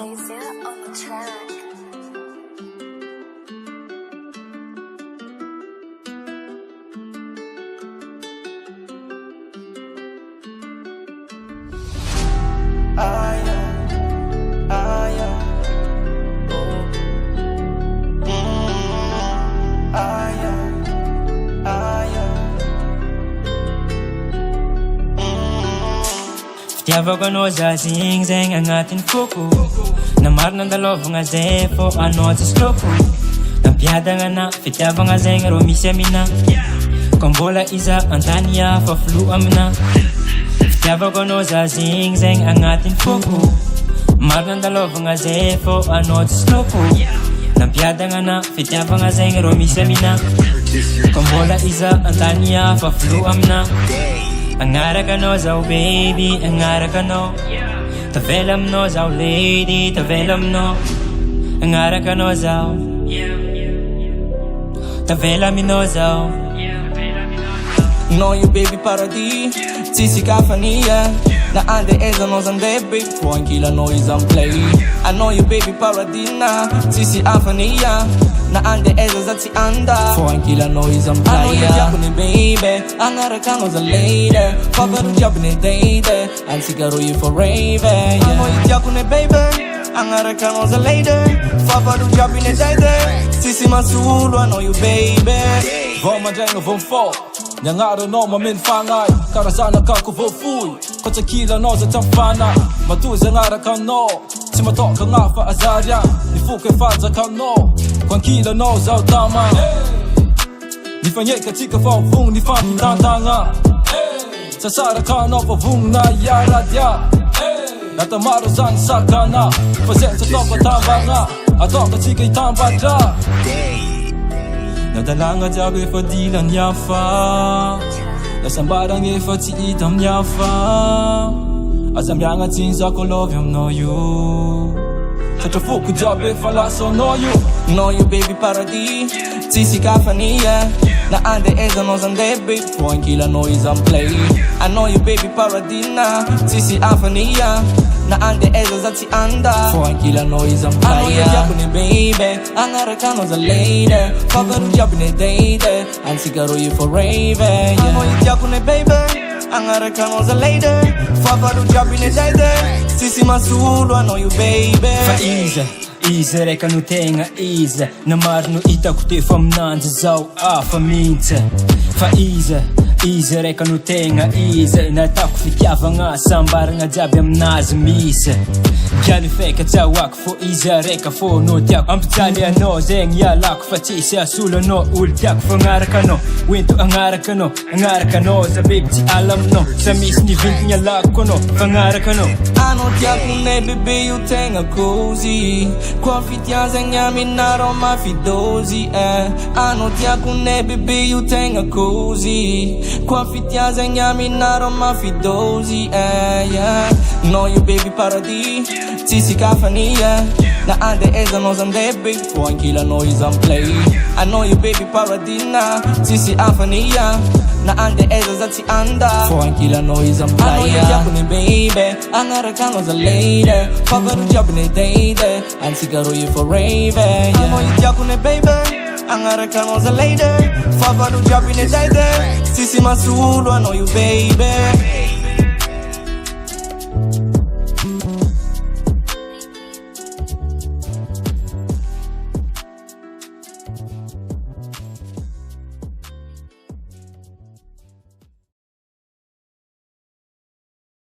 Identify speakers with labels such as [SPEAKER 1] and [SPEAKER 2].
[SPEAKER 1] Laser on the track.
[SPEAKER 2] Fitiavako anao zazigny zegny agnatin'ny foko. Namarina andalovagna zay fô anao tsy sloko. Nampiadagna na fitiavagna zegny rô misy amina. Koa mbola iza antany hafa filo amina. Fitiavako anao zazigny zegny agnatin'ny foko. Marina andalovagna zay fô anao tsy sloko. Nampiadagna na fitiavagna zegny rô misy amina. Koa mbola iza antany hafa filo amina. Angaraka anao zao baby, angaraka anao. Tavela aminao zao lady, tavela aminao. Angaraka anao zao, tavela aminao zao.
[SPEAKER 3] Know you baby paradis, tsisy kafania. Na ande eza no zande baby, for ankila no is on play. I know you baby paradis na, tsisy afania. Na ande eza zati anda, for ankila no is on play. I know you Japanese baby, angaraka no za lady. Fagaru Japanese date, and sigaro you forever. I know you Japanese baby, angaraka no za lady. Fagaru Japanese date, tsisy masulu. I know you baby.
[SPEAKER 4] Vama jenga vão fó. Nyangara no mamin fangai. Karazana kako vou fui. Kota kila no za tamfana. Matuza ngara kano. Tima toka ngafa azaria. Nifuke faza kano. Kwankila no za utama. Nifanye katika fa vung nifam tantanga. Sasara kano pa vung na yaradia. Natamaro zan sakana. Pasensa toka tambanga. Atoka tika itambadra. Nadalanga jabe efa dilan yafa. Nasambarang efa tsy hita amin'ny hafa. Aza miagnatsiny zako love aminao io. Satria foko jabe efa lasa anao io.
[SPEAKER 3] Know you baby paradis, tsisy kafania. Na ande eza no zande baby, for ankila no is on play. I know you baby paradis na, tsisy afania. Na ande eza zati anda, for ankila no is on play. I know you Japanese baby, angaraka no za lady. Fagaru Japanese date, and sigaro you forever. I know you Japanese baby, angaraka no za lady. Fagaru Japanese date, tsisy masulu. I know you baby.
[SPEAKER 2] Fa izy reka no tegna izy. Namarino hitako tefa aminanjy zao afa mihitsy. Fa izy reka no tegna izy. Natako fitiavagna sambaragna jiaby aminazy misy. Gialy feka tsy ahoako fô izy reka fô no tiako. Ampijaly anao zegny ialako fa tsisy asolo anao. Olo tiako fa agnaraka anao, oento agnaraka anao. Agnaraka anao za baby tsy ala aminao. Sa misy nivintigny alako anao fa agnaraka anao.
[SPEAKER 3] Ano tiako ne bebe io tegna cozy. Kwa fitiazagny aminareo mafidozy Ano tiako ne bebe io tegna cozy. Kwa fitiazagny aminareo mafidozy yeah. Know you baby paradis, tsisy kafania. Na ande eza no zande baby, for ankila no is on play. I know you baby paradis na, tsisy afania. Na ande eza zati anda, for ankila no is on play. I know you Japanese baby, angaraka no za lady. Fagaru Japanese date, and sigaro you forever. I know you Japanese baby, angaraka no za lady. Fagaru Japanese date, tsisy masulu. I know you baby.